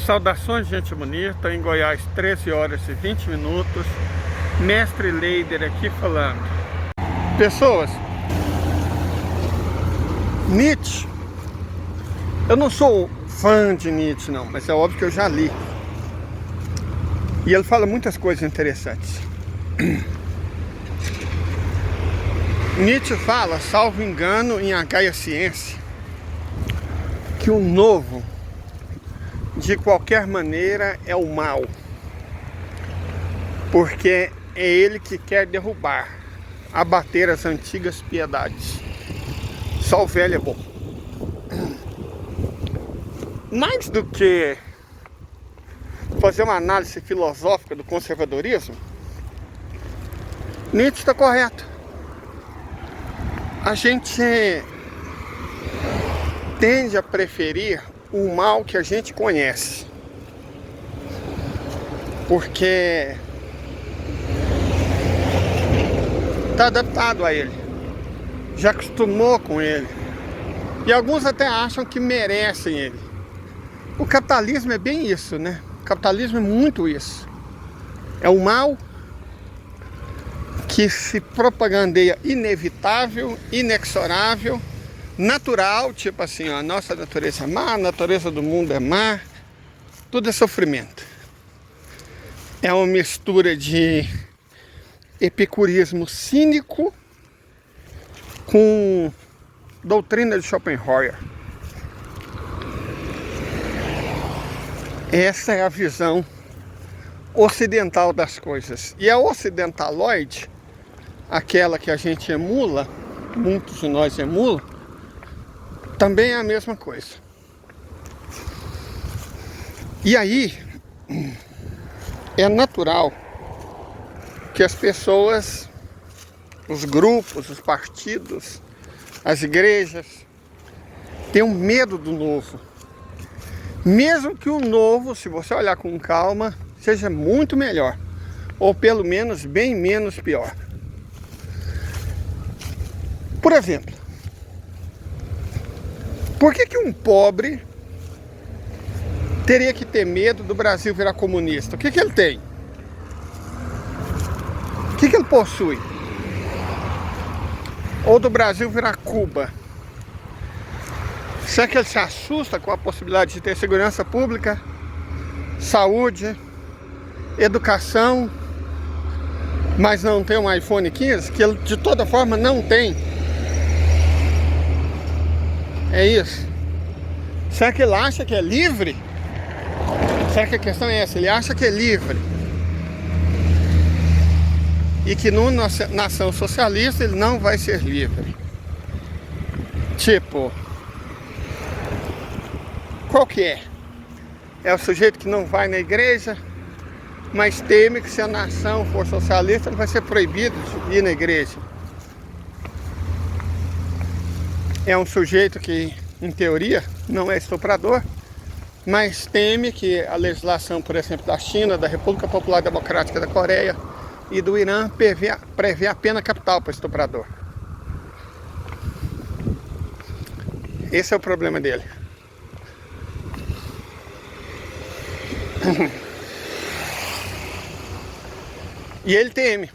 Saudações, gente bonita, em Goiás, 13 horas e 20 minutos. Mestre Leider aqui falando. Pessoas, Nietzsche, eu não sou fã de Nietzsche não, mas é óbvio que eu já li. E ele fala muitas coisas interessantes. Nietzsche fala, salvo engano, em A Gaia Ciência, que o novo, de qualquer maneira, é o mal, porque é ele que quer derrubar, abater as antigas piedades. Só o velho é bom. Mais do que fazer uma análise filosófica do conservadorismo, Nietzsche está correto. A gente tende a preferir o mal que a gente conhece, porque está adaptado a ele, já acostumou com ele, e alguns até acham que merecem ele. O capitalismo é bem isso, né? O capitalismo é muito isso. É o mal que se propagandeia inevitável, inexorável, natural, tipo assim, ó, a nossa natureza é má, a natureza do mundo é má, tudo é sofrimento. É uma mistura de epicurismo cínico com doutrina de Schopenhauer. Essa é a visão ocidental das coisas. E a ocidentaloide, aquela que a gente emula, muitos de nós emulam, também é a mesma coisa. E aí, é natural que as pessoas, os grupos, os partidos, as igrejas, tenham medo do novo. Mesmo que o novo, se você olhar com calma, seja muito melhor, ou pelo menos bem menos pior. Por exemplo, por que um pobre teria que ter medo do Brasil virar comunista? O que ele tem? O que ele possui? Ou do Brasil virar Cuba? Será que ele se assusta com a possibilidade de ter segurança pública, saúde, educação, mas não tem um iPhone 15, que ele de toda forma não tem? É isso. Será que ele acha que é livre? Será que a questão é essa? Ele acha que é livre e que numa nação socialista ele não vai ser livre. Tipo, qual que é? É o sujeito que não vai na igreja, mas teme que se a nação for socialista ele vai ser proibido de ir na igreja. É um sujeito que, em teoria, não é estuprador, mas teme que a legislação, por exemplo, da China, da República Popular Democrática da Coreia e do Irã prevê a pena capital para estuprador. Esse é o problema dele. E ele teme.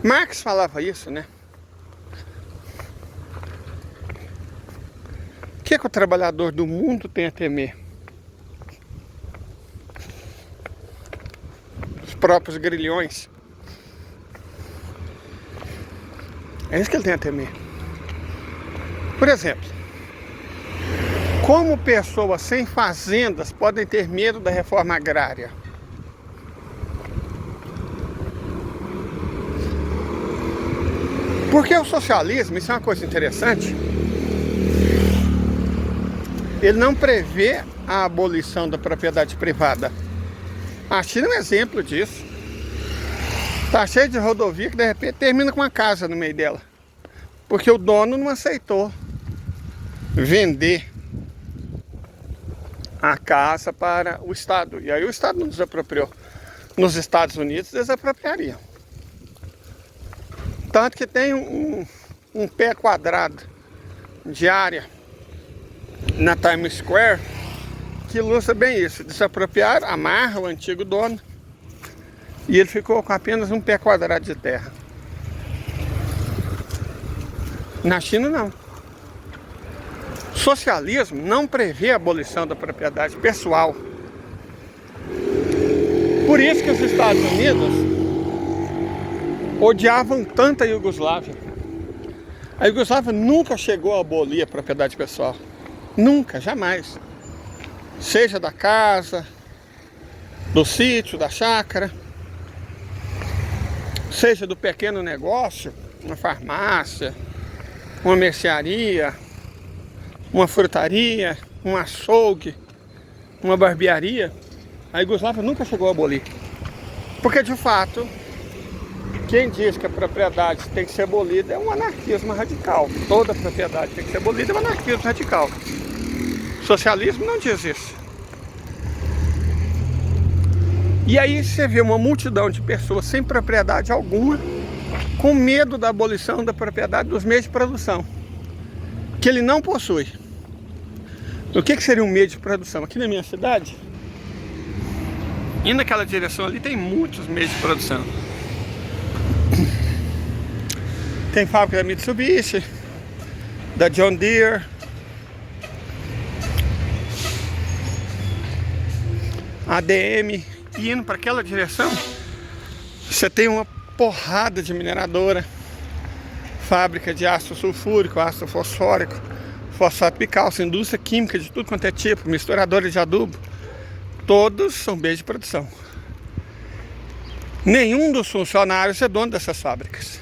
Marx falava isso, né? O que o trabalhador do mundo tem a temer? Os próprios grilhões. É isso que ele tem a temer. Por exemplo, como pessoas sem fazendas podem ter medo da reforma agrária? Porque o socialismo, isso é uma coisa interessante, ele não prevê a abolição da propriedade privada. A China é um exemplo disso. Tá cheio de rodovia que de repente termina com uma casa no meio dela, porque o dono não aceitou vender a casa para o Estado. E aí o Estado não desapropriou. nos Estados Unidos desapropriariam. Tanto que tem um pé quadrado de área na Times Square que ilustra bem isso. Desapropriaram, amarra o antigo dono e ele ficou com apenas um pé quadrado de terra. Na China não. Socialismo não prevê a abolição da propriedade pessoal. Por isso que os Estados Unidos odiavam tanto a Iugoslávia. A Iugoslávia nunca chegou a abolir a propriedade pessoal. Nunca, jamais. Seja da casa, do sítio, da chácara, seja do pequeno negócio, uma farmácia, uma mercearia, uma frutaria, um açougue, uma barbearia. A Iugoslávia nunca chegou a abolir. Porque, de fato, quem diz que a propriedade tem que ser abolida é um anarquismo radical. Toda propriedade tem que ser abolida é um anarquismo radical. Socialismo não diz isso. E aí você vê uma multidão de pessoas sem propriedade alguma, com medo da abolição da propriedade dos meios de produção, que ele não possui. O que seria um meio de produção? Aqui na minha cidade, e naquela direção ali, tem muitos meios de produção. Tem fábrica da Mitsubishi, da John Deere, ADM. E indo para aquela direção, você tem uma porrada de mineradora, fábrica de ácido sulfúrico, ácido fosfórico, fosfato bicálcio, indústria química de tudo quanto é tipo, misturadora de adubo. Todos são meios de produção. Nenhum dos funcionários é dono dessas fábricas,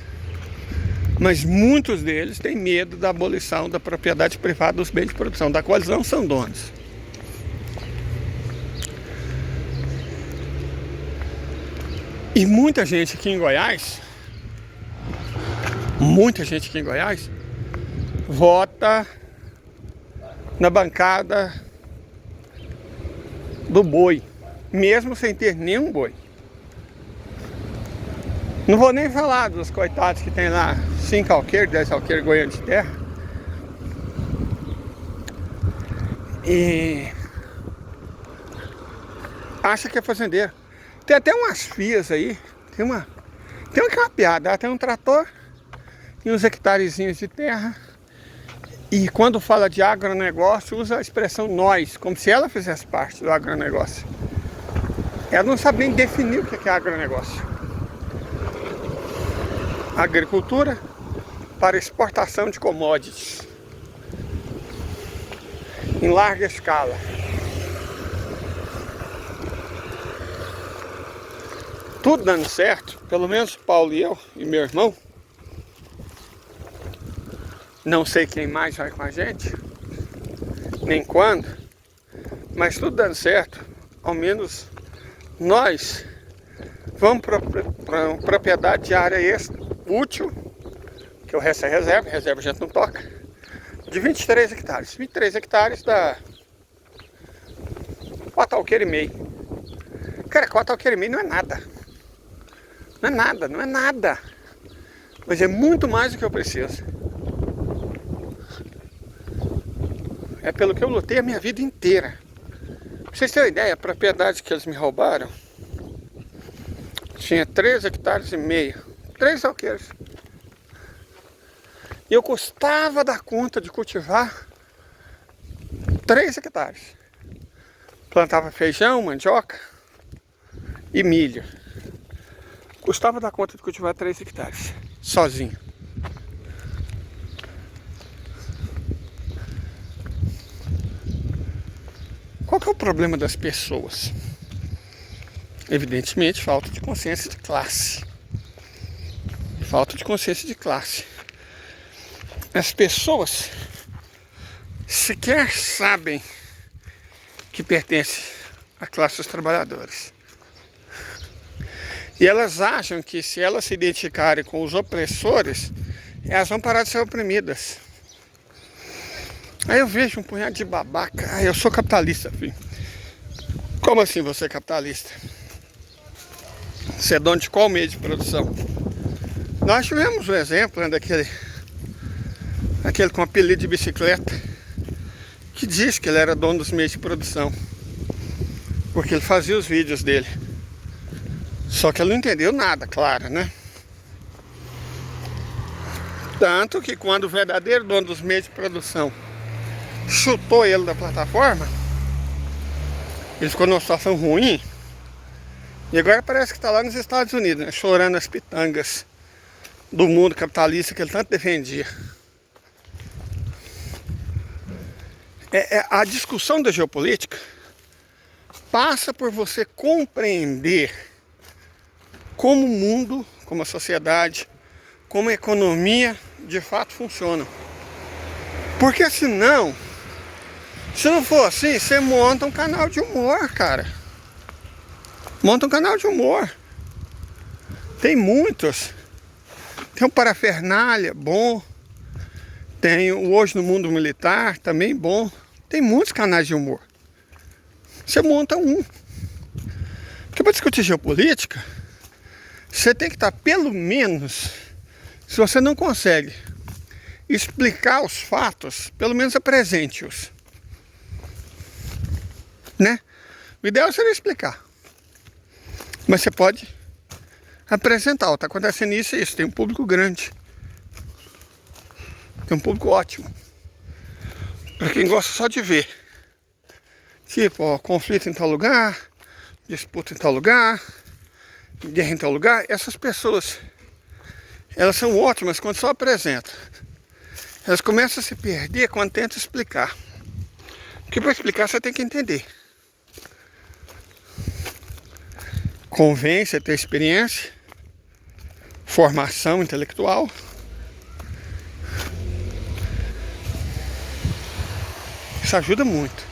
mas muitos deles têm medo da abolição da propriedade privada dos bens de produção, da qual eles não são donos. E muita gente aqui em Goiás, vota na bancada do boi, mesmo sem ter nenhum boi. Não vou nem falar dos coitados que tem lá 5 alqueires, 10 alqueires goianos de terra. E acha que é fazendeiro. Tem até umas fias aí, tem uma capeada, tem um trator e uns hectarezinhos de terra. E quando fala de agronegócio, usa a expressão nós, como se ela fizesse parte do agronegócio. Ela não sabe nem definir o que é agronegócio. Agricultura para exportação de commodities em larga escala. Tudo dando certo, pelo menos Paulo e eu e meu irmão. Não sei quem mais vai com a gente, nem quando, mas tudo dando certo. Ao menos nós vamos para propriedade de área extra, útil, que o resto é reserva a gente não toca, de 23 hectares. 23 hectares dá 4 alqueires e meio. Cara, 4 alqueires e meio não é nada. Não é nada. Mas é muito mais do que eu preciso. É pelo que eu lutei a minha vida inteira. Pra vocês terem uma ideia, a propriedade que eles me roubaram tinha 3 hectares e meio. 3 alqueires. E eu custava dar conta de cultivar 3 hectares. Plantava feijão, mandioca e milho. Custava dar conta de cultivar 3 hectares, sozinho. Qual que é o problema das pessoas? Evidentemente, falta de consciência de classe. Falta de consciência de classe. As pessoas sequer sabem que pertencem à classe dos trabalhadores. E elas acham que se elas se identificarem com os opressores, elas vão parar de ser oprimidas. Aí eu vejo um punhado de babaca. Ah, eu sou capitalista, filho. Como assim você é capitalista? Você é dono de qual meio de produção? Nós tivemos um exemplo, né, daquele com apelido de bicicleta, que diz que ele era dono dos meios de produção, porque ele fazia os vídeos dele. Só que ele não entendeu nada, claro, né? Tanto que quando o verdadeiro dono dos meios de produção chutou ele da plataforma, ele ficou numa situação ruim. E agora parece que está lá nos Estados Unidos, né, chorando as pitangas do mundo capitalista que ele tanto defendia. A discussão da geopolítica passa por você compreender como o mundo, como a sociedade, como a economia de fato funcionam. Porque senão, se não for assim, você monta um canal de humor, cara. Monta um canal de humor. Tem muitos. Tem o Parafernália, bom. Tem o Hoje no Mundo Militar, também bom. Tem muitos canais de humor. Você monta um. Porque para discutir geopolítica, você tem que estar pelo menos, se você não consegue explicar os fatos, pelo menos apresente-os. Né? O ideal é você não explicar. Mas você pode apresentar. Está acontecendo isso e isso. Tem um público grande. Tem um público ótimo. Para quem gosta só de ver. Tipo, ó, conflito em tal lugar, disputa em tal lugar, guerra em tal lugar. Essas pessoas, elas são ótimas quando só apresentam. Elas começam a se perder quando tentam explicar. Porque para explicar você tem que entender. Convém você ter experiência, formação intelectual. Isso ajuda muito.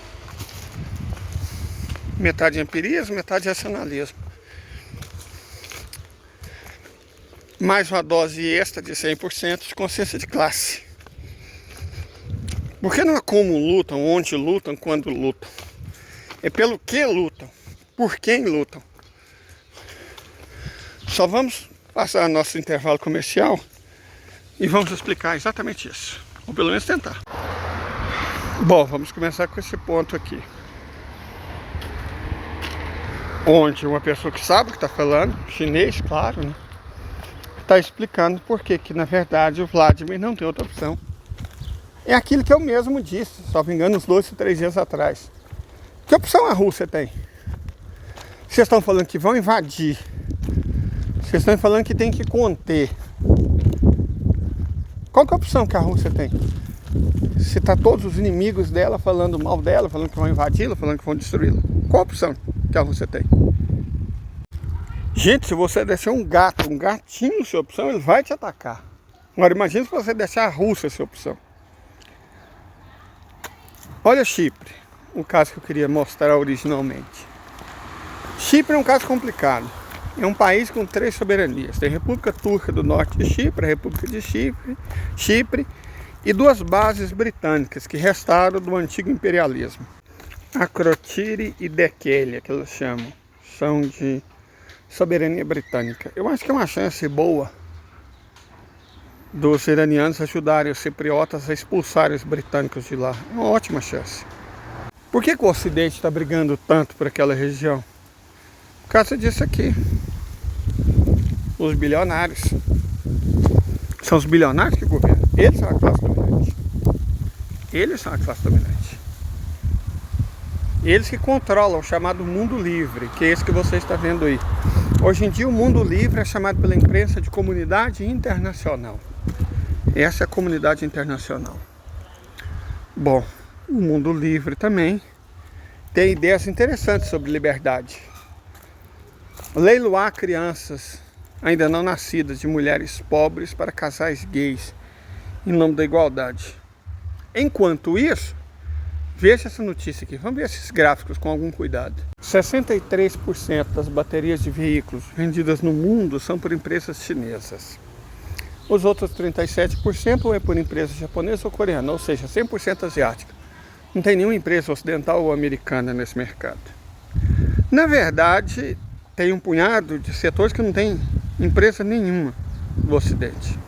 Metade empirismo, metade racionalismo. Mais uma dose extra de 100% de consciência de classe. Porque não é como lutam, onde lutam, quando lutam. É pelo que lutam, por quem lutam. Só vamos passar nosso intervalo comercial e vamos explicar exatamente isso. Ou pelo menos tentar. Bom, vamos começar com esse ponto aqui. Onde uma pessoa que sabe o que está falando, chinês, claro, né? Está explicando por que na verdade o Vladimir não tem outra opção. É aquilo que eu mesmo disse, só me engano, uns 2 ou 3 dias atrás. Que opção a Rússia tem? Vocês estão falando que vão invadir. Vocês estão falando que tem que conter. Qual que é a opção que a Rússia tem? Se está todos os inimigos dela falando mal dela, falando que vão invadi-la, falando que vão destruí-la. Qual a opção que a Rússia tem? Gente, se você deixar um gatinho sua opção, ele vai te atacar. Agora imagina se você deixar a Rússia sua opção. Olha Chipre, o caso que eu queria mostrar originalmente. Chipre é um caso complicado. É um país com 3 soberanias. Tem a República Turca do Norte de Chipre, a República de Chipre e 2 bases britânicas que restaram do antigo imperialismo. Akrotiri e Dekelia, que elas chamam. São de soberania britânica. Eu acho que é uma chance boa dos iranianos ajudarem os cipriotas a expulsarem os britânicos de lá. É uma ótima chance. Por que o Ocidente está brigando tanto por aquela região? Por causa disso aqui. Os bilionários. São os bilionários que governam. Eles são a classe dominante. Eles são a classe dominante. Eles que controlam o chamado mundo livre, que é esse que você está vendo aí. Hoje em dia o mundo livre é chamado pela imprensa de comunidade internacional. Essa é a comunidade internacional. Bom, o mundo livre também tem ideias interessantes sobre liberdade. Leiloar crianças ainda não nascidas de mulheres pobres para casais gays em nome da igualdade. Enquanto isso, veja essa notícia aqui, vamos ver esses gráficos com algum cuidado. 63% das baterias de veículos vendidas no mundo são por empresas chinesas. Os outros 37% ou é por empresa japonesa ou coreana, ou seja, 100% asiática. Não tem nenhuma empresa ocidental ou americana nesse mercado. Na verdade, tem um punhado de setores que não tem empresa nenhuma do Ocidente.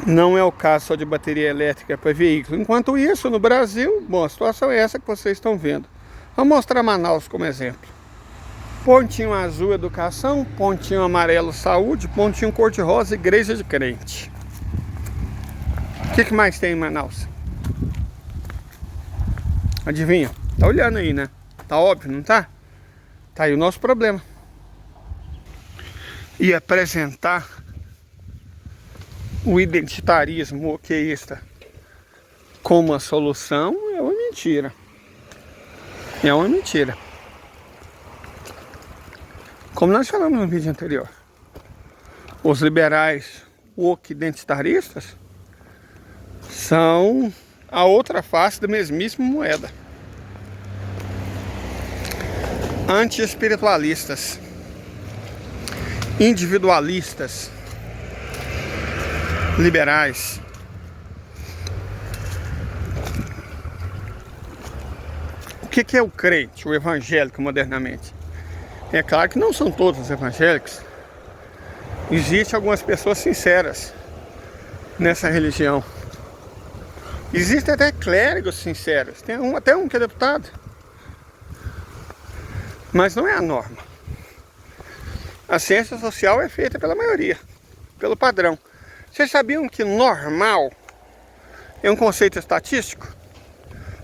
Não é o caso só de bateria elétrica para veículos. Enquanto isso, no Brasil, bom, a situação é essa que vocês estão vendo. Vou mostrar Manaus como exemplo. Pontinho azul, educação. Pontinho amarelo, saúde. Pontinho cor-de-rosa, igreja de crente. O que mais tem em Manaus? Adivinha? Tá olhando aí, né? Tá óbvio, não tá? Tá aí o nosso problema. E apresentar o identitarismo oqueísta como a solução é uma mentira. É uma mentira. Como nós falamos no vídeo anterior, os liberais woke-identitaristas são a outra face da mesmíssima moeda. Anti-espiritualistas, individualistas, liberais. O que é o crente, o evangélico modernamente? É claro que não são todos os evangélicos. Existem algumas pessoas sinceras nessa religião. Existem até clérigos sinceros. Tem até um que é deputado. Mas não é a norma. A ciência social é feita pela maioria, pelo padrão. Vocês sabiam que normal é um conceito estatístico?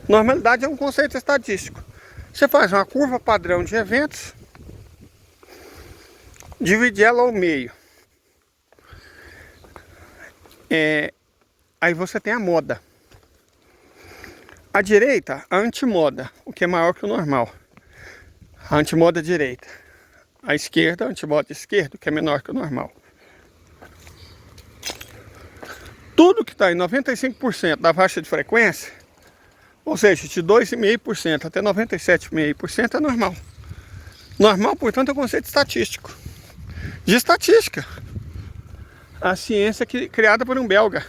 Normalidade é um conceito estatístico. Você faz uma curva padrão de eventos, divide ela ao meio. Aí você tem a moda. A direita, a antimoda, o que é maior que o normal. A antimoda direita. A esquerda, a antimoda esquerda, o que é menor que o normal. Tudo que está em 95% da faixa de frequência, ou seja, de 2,5% até 97,5% é normal. Normal, portanto, é um conceito estatístico. De estatística. A ciência criada por um belga.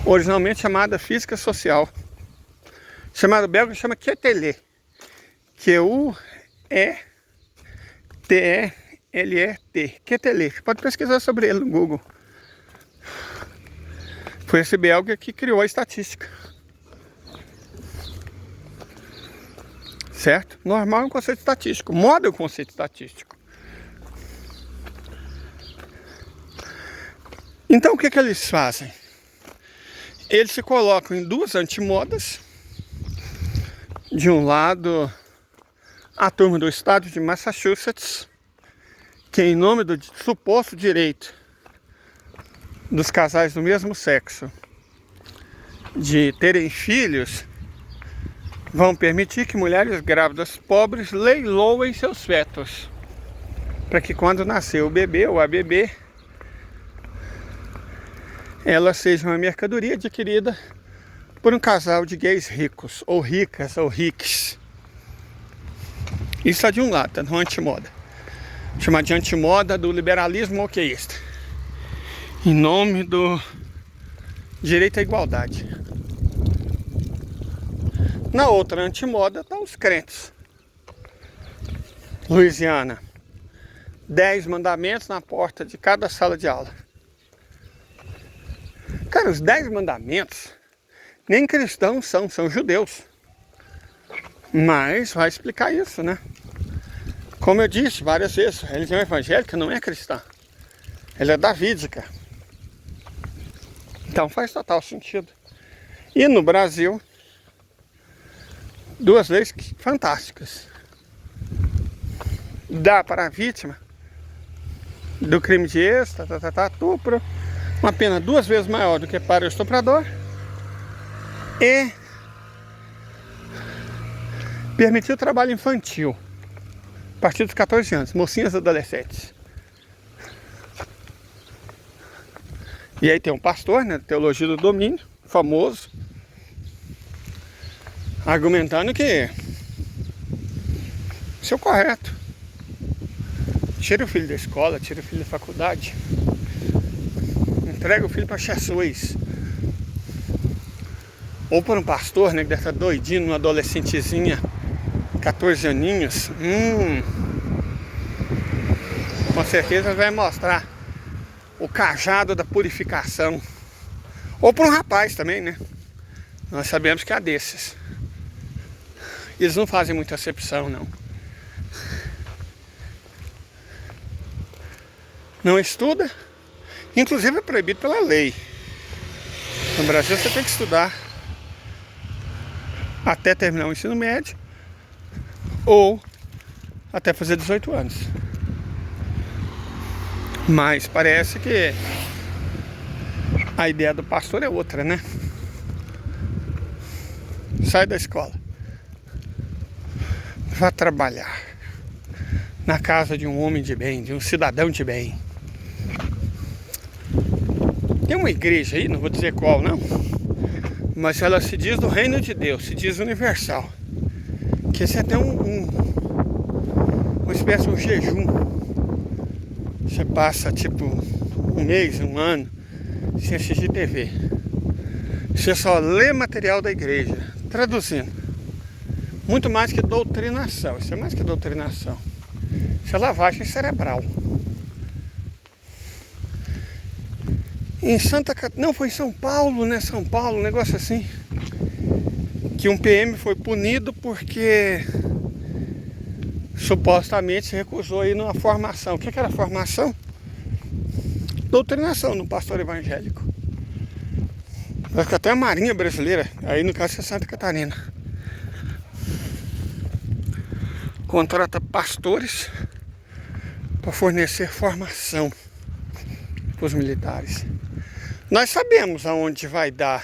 Originalmente chamada física social. Chamado belga, chama Quetelet. Q-U-E-T-E-L-E-T. Quetelet. Pode pesquisar sobre ele no Google. Foi esse belga que criou a estatística. Certo? Normal é um conceito estatístico. Moda é um conceito estatístico. Então o que eles fazem? Eles se colocam em duas antimodas. De um lado, a turma do estado de Massachusetts, que em nome do suposto direito dos casais do mesmo sexo de terem filhos, vão permitir que mulheres grávidas pobres leiloem seus fetos, para que quando nascer o bebê ou a bebê, ela seja uma mercadoria adquirida por um casal de gays ricos, ou ricas, ou riques. Isso é de um lado, tá no antimoda. Chamado de antimoda do liberalismo oqueísta. Em nome do direito à igualdade. Na outra antimoda estão os crentes. Louisiana. 10 mandamentos na porta de cada sala de aula. Cara, os 10 mandamentos nem cristãos são judeus. Mas vai explicar isso, né? Como eu disse várias vezes, a religião evangélica não é cristã. Ela é davídica. Então faz total sentido. E no Brasil, duas leis fantásticas. Dá para a vítima do crime de estupro uma pena 2 vezes maior do que para o estuprador. E permitir o trabalho infantil a partir dos 14 anos, mocinhas adolescentes. E aí tem um pastor, né, Teologia do Domínio, famoso, argumentando que isso é o correto. Tira o filho da escola, tira o filho da faculdade, entrega o filho para Jesus. Ou por um pastor, né, que deve estar doidinho, uma adolescentezinha 14 aninhos. Com certeza vai mostrar o cajado da purificação. Ou para um rapaz também, né? Nós sabemos que há desses. Eles não fazem muita acepção, não. Não estuda. Inclusive é proibido pela lei. No Brasil você tem que estudar até terminar o ensino médio ou até fazer 18 anos. Mas parece que a ideia do pastor é outra, né? Sai da escola, vá trabalhar na casa de um homem de bem, de um cidadão de bem. Tem uma igreja aí, não vou dizer qual não, mas ela se diz do reino de Deus, se diz universal. Que esse é até uma espécie de um jejum. Você passa tipo um mês, um ano, sem assistir TV. Você só lê material da igreja, traduzindo. Muito mais que doutrinação. Isso é mais que doutrinação. Isso é lavagem cerebral. Em não, foi em São Paulo, né? São Paulo, um negócio assim. Que um PM foi punido porque supostamente se recusou aí numa formação. O que era formação? Doutrinação no pastor evangélico. Acho que até a Marinha Brasileira, aí no caso é Santa Catarina, contrata pastores para fornecer formação para os militares. Nós sabemos aonde vai dar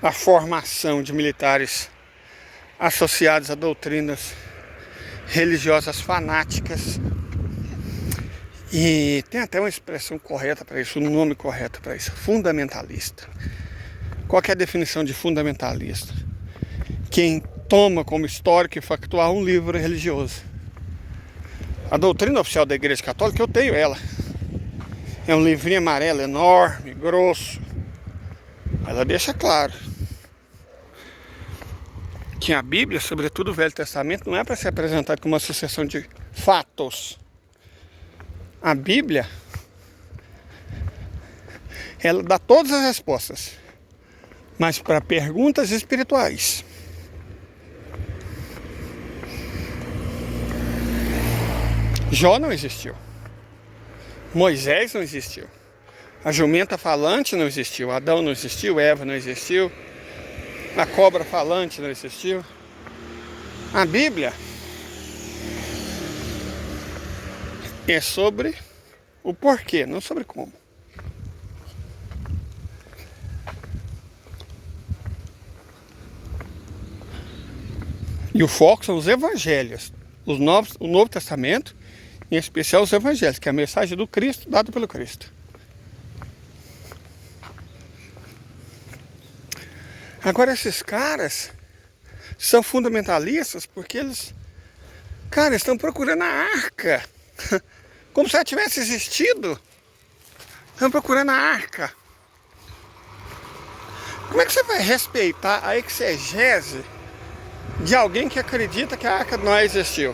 a formação de militares associados a doutrinas religiosas fanáticas. E tem até uma expressão correta para isso, um nome correto para isso: fundamentalista. Qual que é a definição de fundamentalista? Quem toma como histórico e factual um livro religioso. A doutrina oficial da Igreja Católica, eu tenho ela. É um livrinho amarelo, enorme, grosso. Ela deixa claro que a Bíblia, sobretudo o Velho Testamento, não é para ser apresentado como uma sucessão de fatos. A Bíblia, ela dá todas as respostas, mas para perguntas espirituais. Jó não existiu. Moisés não existiu. A jumenta falante não existiu. Adão não existiu. Eva não existiu. A cobra falante não existiu. A Bíblia é sobre o porquê, não sobre como. E o foco são os evangelhos, o Novo Testamento, em especial os evangelhos, que é a mensagem do Cristo dada pelo Cristo. Agora esses caras são fundamentalistas porque eles, cara, estão procurando a arca. Como se ela tivesse existido. Estão procurando a arca. Como é que você vai respeitar a exegese de alguém que acredita que a arca não existiu?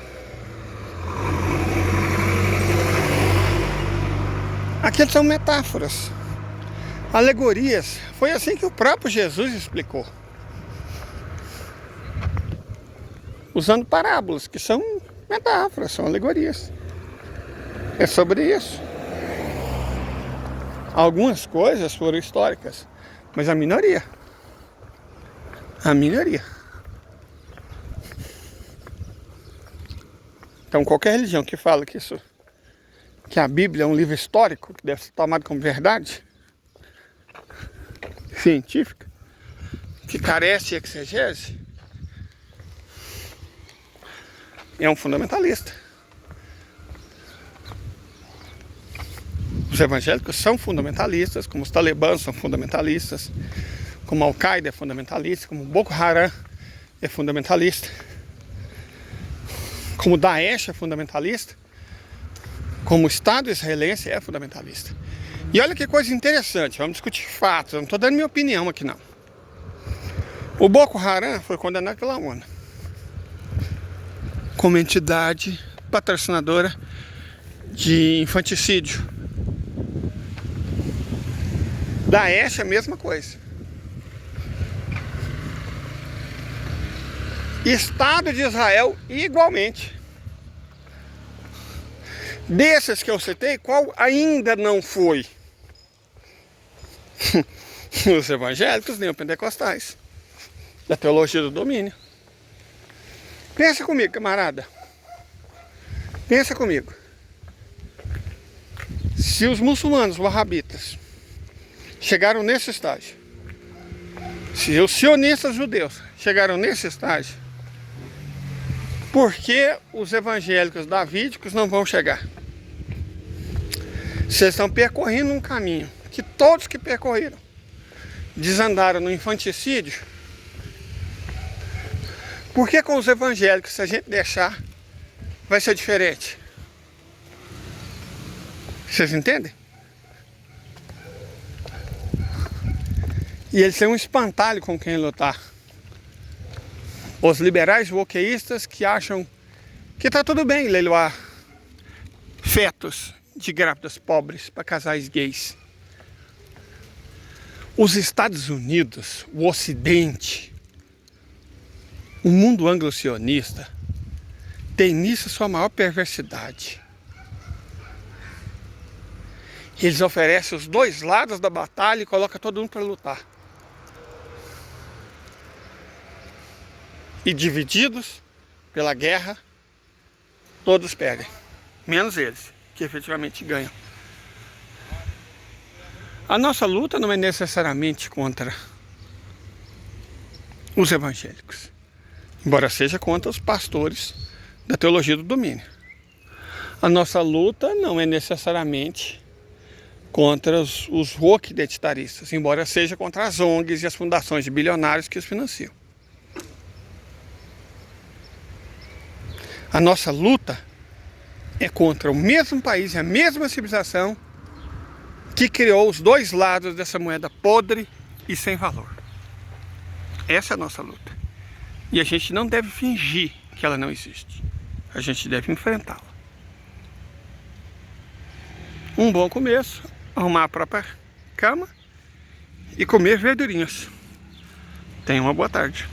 Aqui são metáforas, alegorias. Foi assim que o próprio Jesus explicou, usando parábolas, que são metáforas, são alegorias. É sobre isso. Algumas coisas foram históricas, mas a minoria. A minoria. Então qualquer religião que fala que isso, que a Bíblia é um livro histórico, que deve ser tomado como verdade científica, que carece de exegese, é um fundamentalista. Os evangélicos são fundamentalistas, como os talibãs são fundamentalistas, como a Al-Qaeda é fundamentalista, como o Boko Haram é fundamentalista, como o Daesh é fundamentalista, como o Estado israelense é fundamentalista. E olha que coisa interessante, vamos discutir fatos, eu não estou dando minha opinião aqui não. O Boko Haram foi condenado pela ONU. como entidade patrocinadora de infanticídio. Daesh é a mesma coisa. Estado de Israel igualmente. Desses que eu citei, qual ainda não foi? Os evangélicos neopentecostais, da teologia do domínio. Pensa comigo, camarada. Pensa comigo. Se os muçulmanos wahhabitas chegaram nesse estágio, se os sionistas judeus chegaram nesse estágio, por que os evangélicos davídicos não vão chegar? Vocês estão percorrendo um caminho que todos que percorreram desandaram no infanticídio. Por que com os evangélicos, se a gente deixar, vai ser diferente? Vocês entendem? E eles têm um espantalho com quem lutar. Os liberais wokeístas que acham que tá tudo bem leiloar fetos de grávidas pobres para casais gays. Os Estados Unidos, o Ocidente, o mundo anglo-sionista tem nisso sua maior perversidade. Eles oferecem os dois lados da batalha e colocam todo mundo para lutar. E divididos pela guerra, todos perdem. Menos eles, que efetivamente ganham. A nossa luta não é necessariamente contra os evangélicos, embora seja contra os pastores da teologia do domínio. A nossa luta não é necessariamente contra os woke identitaristas, embora seja contra as ONGs e as fundações de bilionários que os financiam. A nossa luta é contra o mesmo país e a mesma civilização que criou os dois lados dessa moeda podre e sem valor. Essa é a nossa luta. E a gente não deve fingir que ela não existe. A gente deve enfrentá-la. Um bom começo, arrumar a própria cama e comer verdurinhas. Tenha uma boa tarde.